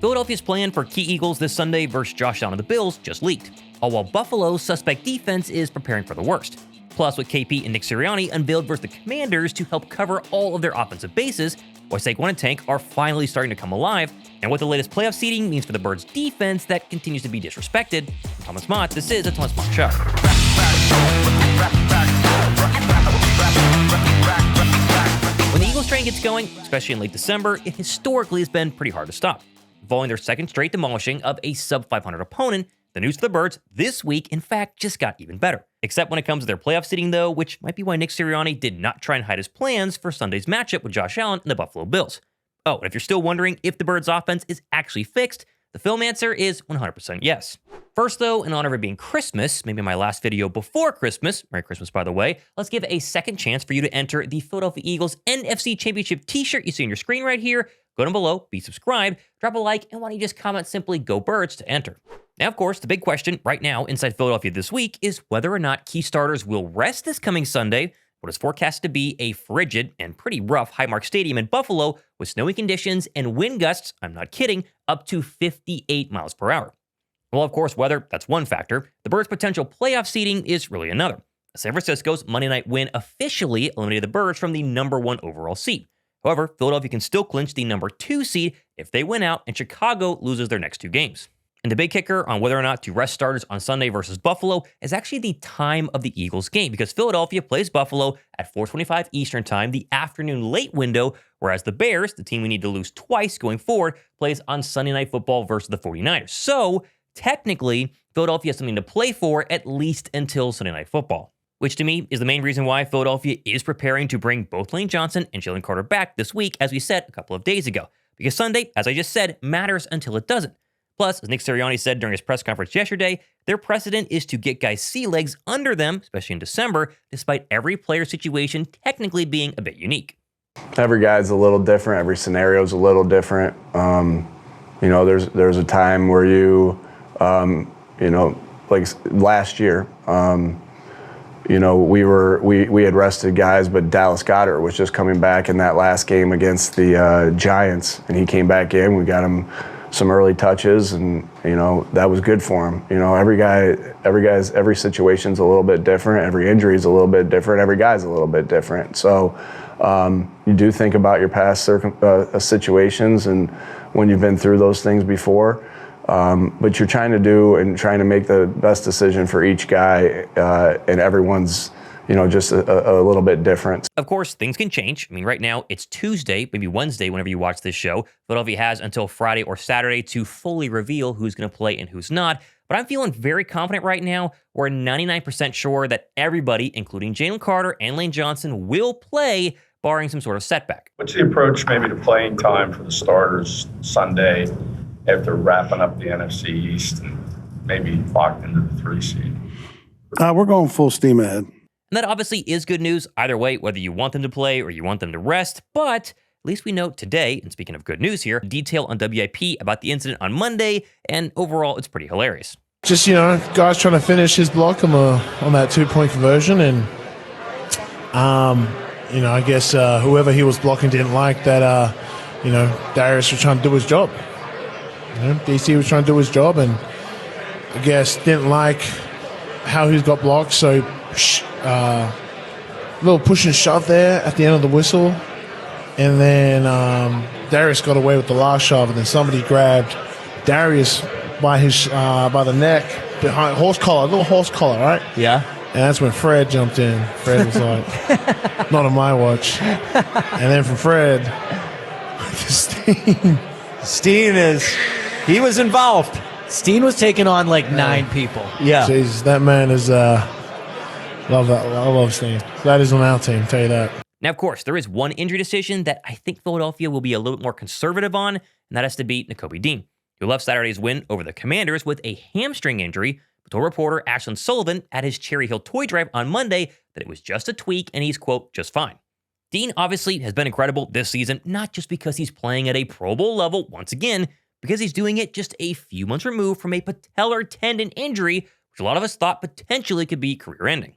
Philadelphia's plan for key Eagles this Sunday versus Josh Allen and the Bills just leaked, all while Buffalo's suspect defense is preparing for the worst. Plus, what KP and Nick Sirianni unveiled versus the Commanders to help cover all of their offensive bases, while Saquon and Tank are finally starting to come alive, and what the latest playoff seeding means for the Birds' defense that continues to be disrespected. I'm Thomas Mott, this is a Thomas Mott Show. When the Eagles train gets going, especially in late December, it historically has been pretty hard to stop. Following their second straight demolishing of a sub-500 opponent, the news for the Birds this week, in fact, just got even better. Except when it comes to their playoff seeding, though, which might be why Nick Sirianni did not try and hide his plans for Sunday's matchup with Josh Allen and the Buffalo Bills. Oh, and if you're still wondering if the Birds' offense is actually fixed, the film answer is 100% yes. First, though, in honor of it being Christmas, maybe my last video before Christmas, Merry Christmas, by the way, let's give a second chance for you to enter the Philadelphia Eagles NFC Championship t-shirt you see on your screen right here. Go down below, be subscribed, drop a like, and why don't you just comment simply "Go Birds" to enter. Now, of course, the big question right now inside Philadelphia this week is whether or not key starters will rest this coming Sunday, what is forecast to be a frigid and pretty rough Highmark Stadium in Buffalo with snowy conditions and wind gusts, I'm not kidding, up to 58 miles per hour. Well, of course, weather, that's one factor. The Birds' potential playoff seeding is really another. San Francisco's Monday night win officially eliminated the Birds from the #1 overall seed. However, Philadelphia can still clinch the #2 seed if they win out and Chicago loses their next two games. And the big kicker on whether or not to rest starters on Sunday versus Buffalo is actually the time of the Eagles game, because Philadelphia plays Buffalo at 4:25 Eastern time, the afternoon late window, whereas the Bears, the team we need to lose twice going forward, plays on Sunday Night Football versus the 49ers. So, technically, Philadelphia has something to play for at least until Sunday Night Football, which to me is the main reason why Philadelphia is preparing to bring both Lane Johnson and Jalen Carter back this week, as we said a couple of days ago. Because Sunday, as I just said, matters until it doesn't. Plus, as Nick Sirianni said during his press conference yesterday, their precedent is to get guys' sea legs under them, especially in December, despite every player situation technically being a bit unique. Every guy's a little different. Every scenario's a little different. There's a time where like last year, we had rested guys, but Dallas Goedert was just coming back in that last game against the Giants, and he came back in. We got him some early touches, and that was good for him. Every situation's a little bit different. Every injury's a little bit different. Every guy's a little bit different. So you do think about your past situations and when you've been through those things before. But you're trying to make the best decision for each guy, and everyone's just a little bit different. Of course, things can change. I mean, right now, it's Tuesday, maybe Wednesday, whenever you watch this show. Philadelphia has until Friday or Saturday to fully reveal who's going to play and who's not. But I'm feeling very confident right now. We're 99% sure that everybody, including Jalen Carter and Lane Johnson, will play, barring some sort of setback. What's the approach maybe to playing time for the starters Sunday after wrapping up the NFC East and maybe locked into the 3 seed? We're going full steam ahead. And that obviously is good news either way, whether you want them to play or you want them to rest. But at least we know today, and speaking of good news here, detail on WIP about the incident on Monday, and overall, it's pretty hilarious. Just, guys trying to finish his block on that 2-point conversion, and, I guess whoever he was blocking didn't like that, Darius was trying to do his job. DC was trying to do his job, and I guess didn't like how he's got blocked, so little push and shove there at the end of the whistle, and then Darius got away with the last shove, and then somebody grabbed Darius by the neck behind little horse collar, right? Yeah. And that's when Fred jumped in. Fred was like, "Not on my watch." And then from Fred to Steen. He was involved. Steen was taking on like 9 people. Yeah. Jesus, that man is love that. I love Steen. That is on our team, tell you that. Now, of course, there is one injury decision that I think Philadelphia will be a little bit more conservative on, and that has to be Nakobe Dean, who left Saturday's win over the Commanders with a hamstring injury, but told reporter Ashlyn Sullivan at his Cherry Hill toy drive on Monday that it was just a tweak and he's, quote, just fine. Dean obviously has been incredible this season, not just because he's playing at a Pro Bowl level once again, because he's doing it just a few months removed from a patellar tendon injury, which a lot of us thought potentially could be career-ending.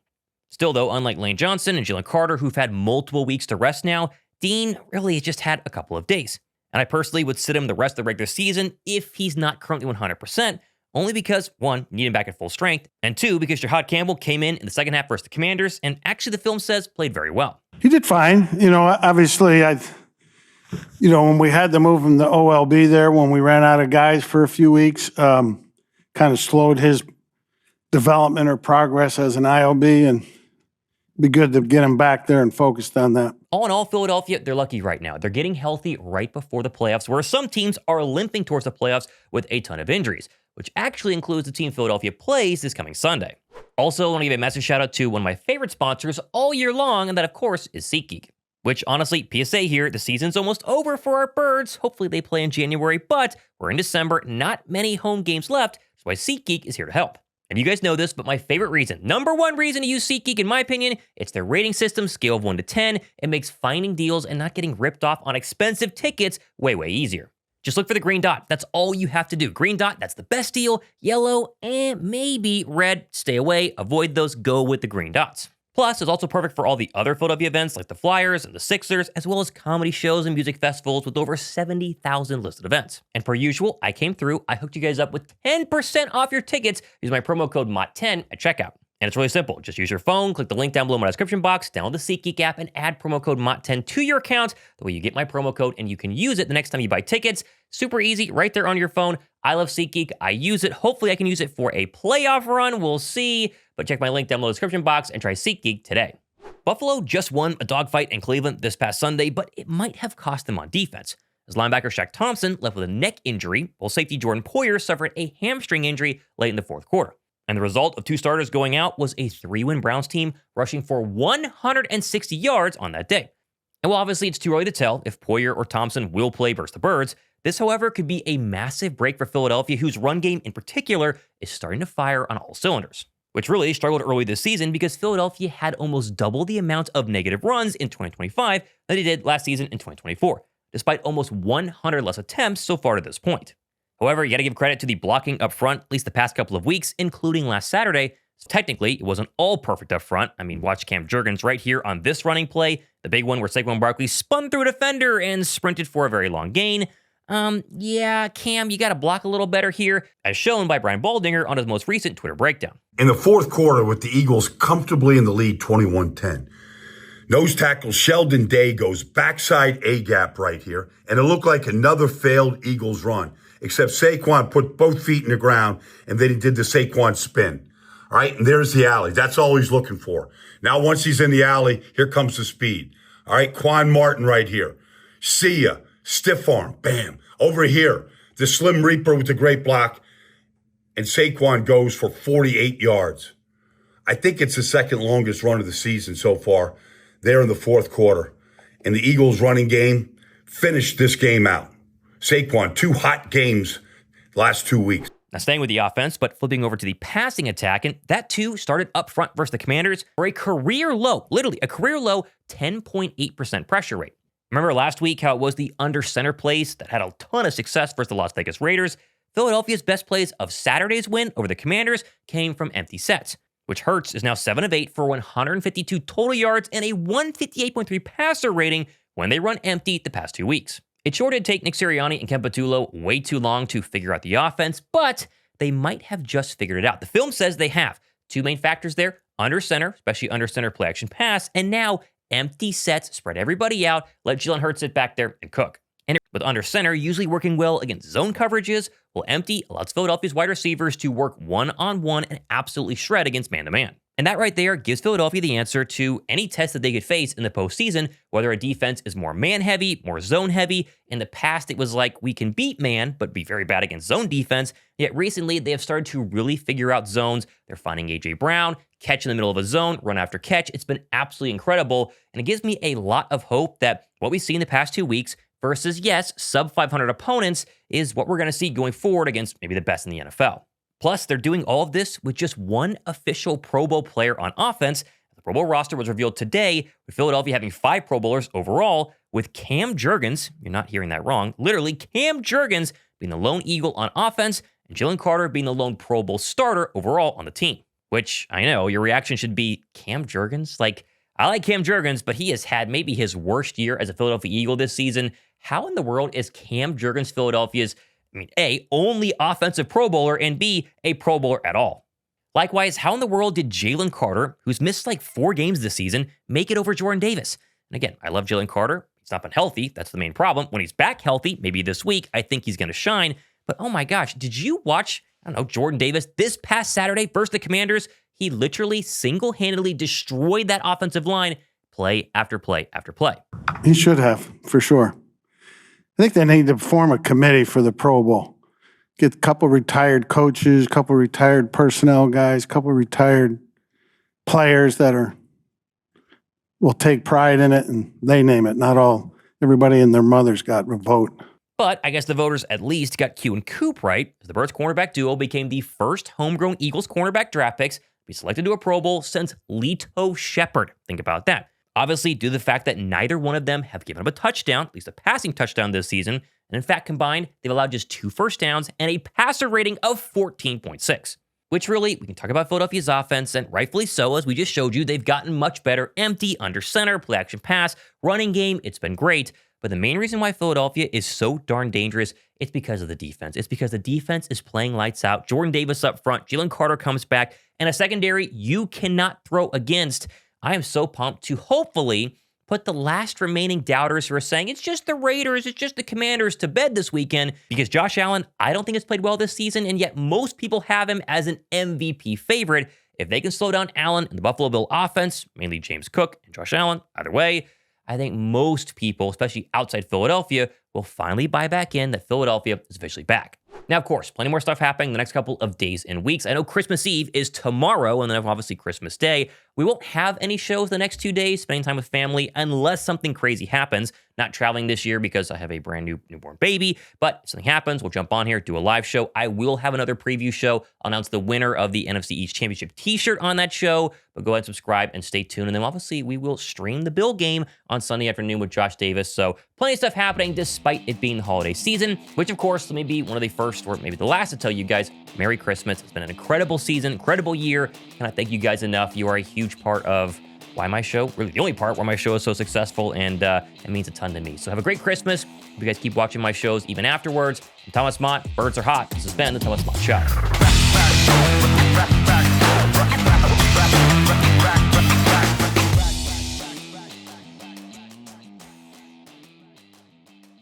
Still, though, unlike Lane Johnson and Jalen Carter, who've had multiple weeks to rest now, Dean really has just had a couple of days. And I personally would sit him the rest of the regular season if he's not currently 100%, only because, one, you need him back at full strength, and two, because Jihaad Campbell came in the second half versus the Commanders, and actually the film says played very well. He did fine. Obviously, when we had to move him to OLB there, when we ran out of guys for a few weeks, kind of slowed his development or progress as an IOB, and it'd be good to get him back there and focused on that. All in all, Philadelphia, they're lucky right now. They're getting healthy right before the playoffs, where some teams are limping towards the playoffs with a ton of injuries, which actually includes the team Philadelphia plays this coming Sunday. Also, I want to give a massive shout out to one of my favorite sponsors all year long, and that, of course, is SeatGeek. Which, honestly, PSA here, the season's almost over for our Birds. Hopefully they play in January, but we're in December, not many home games left, so why SeatGeek is here to help. And you guys know this, but my favorite reason, number one reason to use SeatGeek, in my opinion, it's their rating system, scale of 1 to 10. It makes finding deals and not getting ripped off on expensive tickets way, way easier. Just look for the green dot. That's all you have to do. Green dot, that's the best deal. Yellow, and maybe red, stay away. Avoid those, go with the green dots. Plus, it's also perfect for all the other Philadelphia events like the Flyers and the Sixers, as well as comedy shows and music festivals with over 70,000 listed events. And per usual, I came through, I hooked you guys up with 10% off your tickets. Use my promo code Mott10 at checkout. And it's really simple. Just use your phone, click the link down below in my description box, download the SeatGeek app, and add promo code Mott10 to your account. That way you get my promo code and you can use it the next time you buy tickets. Super easy, right there on your phone. I love SeatGeek. I use it. Hopefully I can use it for a playoff run. We'll see. But check my link down below in the description box and try SeatGeek today. Buffalo just won a dogfight in Cleveland this past Sunday, but it might have cost them on defense, as linebacker Shaq Thompson left with a neck injury, while safety Jordan Poyer suffered a hamstring injury late in the fourth quarter. And the result of two starters going out was a 3-win Browns team rushing for 160 yards on that day. And while obviously it's too early to tell if Poyer or Thompson will play versus the Birds, this, however, could be a massive break for Philadelphia, whose run game in particular is starting to fire on all cylinders, which really struggled early this season because Philadelphia had almost double the amount of negative runs in 2025 that they did last season in 2024, despite almost 100 less attempts so far to this point. However, you got to give credit to the blocking up front, at least the past couple of weeks, including last Saturday. So technically, it wasn't all perfect up front. I mean, watch Cam Jurgens right here on this running play, the big one where Saquon Barkley spun through a defender and sprinted for a very long gain. Yeah, Cam, you got to block a little better here, as shown by Brian Baldinger on his most recent Twitter breakdown. In the fourth quarter, with the Eagles comfortably in the lead 21-10, nose tackle Sheldon Day goes backside A-gap right here, and it looked like another failed Eagles run, except Saquon put both feet in the ground, and then he did the Saquon spin. All right, and there's the alley. That's all he's looking for. Now, once he's in the alley, here comes the speed. All right, Quan Martin right here. See ya. Stiff arm. Bam. Over here, the Slim Reaper with the great block, and Saquon goes for 48 yards. I think it's the second longest run of the season so far, there in the fourth quarter. And the Eagles running game finished this game out. Saquon, 2 hot games last 2 weeks. Now staying with the offense, but flipping over to the passing attack, and that too started up front versus the Commanders for a career low, literally a career low 10.8% pressure rate. Remember last week how it was the under center plays that had a ton of success versus the Las Vegas Raiders? Philadelphia's best plays of Saturday's win over the Commanders came from empty sets, which Hurts is now 7 of 8 for 152 total yards and a 158.3 passer rating when they run empty the past 2 weeks. It sure did take Nick Sirianni and Kevin Patullo way too long to figure out the offense, but they might have just figured it out. The film says they have. 2 main factors there: under center, especially under center play action pass, and now empty sets, spread everybody out, let Jalen Hurts sit back there and cook. And with under center usually working well against zone coverages, while empty allows Philadelphia's wide receivers to work one-on-one and absolutely shred against man-to-man. And that right there gives Philadelphia the answer to any test that they could face in the postseason, whether a defense is more man-heavy, more zone-heavy. In the past, it was like, we can beat man, but be very bad against zone defense. Yet recently, they have started to really figure out zones. They're finding A.J. Brown, catch in the middle of a zone, run after catch. It's been absolutely incredible, and it gives me a lot of hope that what we see in the past 2 weeks versus, yes, sub-500 opponents is what we're going to see going forward against maybe the best in the NFL. Plus, they're doing all of this with just one official Pro Bowl player on offense. The Pro Bowl roster was revealed today, with Philadelphia having 5 Pro Bowlers overall, with Cam Jurgens, you're not hearing that wrong, literally Cam Jurgens being the lone Eagle on offense, and Jalen Carter being the lone Pro Bowl starter overall on the team. Which, I know, your reaction should be, Cam Jurgens? Like, I like Cam Jurgens, but he has had maybe his worst year as a Philadelphia Eagle this season. how in the world is Cam Jurgens Philadelphia's, A, only offensive Pro Bowler, and B, a Pro Bowler at all? Likewise, how in the world did Jalen Carter, who's missed like 4 games this season, make it over Jordan Davis? And again, I love Jalen Carter. He's not been healthy. That's the main problem. When he's back healthy, maybe this week, I think he's going to shine. But oh my gosh, did you watch, Jordan Davis this past Saturday versus the Commanders? He literally single-handedly destroyed that offensive line play after play after play. He should have, for sure. I think they need to form a committee for the Pro Bowl. Get a couple retired coaches, a couple retired personnel guys, a couple retired players that will take pride in it, and they name it. Not everybody and their mothers got a vote. But I guess the voters at least got Q and Coop right, as the Birds cornerback duo became the first homegrown Eagles cornerback draft picks to be selected to a Pro Bowl since Leto Shepard. Think about that. Obviously, due to the fact that neither one of them have given up a touchdown, at least a passing touchdown this season, and in fact, combined, they've allowed just 2 first downs and a passer rating of 14.6. Which really, we can talk about Philadelphia's offense, and rightfully so, as we just showed you, they've gotten much better empty, under center, play action pass, running game. It's been great. But the main reason why Philadelphia is so darn dangerous, it's because of the defense. It's because the defense is playing lights out. Jordan Davis up front, Jalen Carter comes back, and a secondary you cannot throw against. I am so pumped to hopefully put the last remaining doubters who are saying it's just the Raiders, it's just the Commanders to bed this weekend, because Josh Allen, I don't think has played well this season, and yet most people have him as an MVP favorite. If they can slow down Allen and the Buffalo Bill offense, mainly James Cook and Josh Allen, either way, I think most people, especially outside Philadelphia, will finally buy back in that Philadelphia is officially back. Now, of course, plenty more stuff happening the next couple of days and weeks. I know Christmas Eve is tomorrow, and then obviously Christmas Day. We won't have any shows the next 2 days, spending time with family, unless something crazy happens. Not traveling this year because I have a brand new newborn baby, but if something happens, we'll jump on here, do a live show. I will have another preview show. I'll announce the winner of the NFC East Championship t-shirt on that show, but go ahead and subscribe and stay tuned. And then obviously we will stream the Bill game on Sunday afternoon with Josh Davis. So plenty of stuff happening despite it being the holiday season, which of course, let me be one of the first or maybe the last to tell you guys, Merry Christmas. It's been an incredible season, incredible year, and I thank you guys enough. You are a huge part of why my show, really the only part why my show is so successful, and it means a ton to me. So have a great Christmas. Hope you guys keep watching my shows even afterwards. I'm Thomas Mott, Birds are hot. This has been the Thomas Mott Show.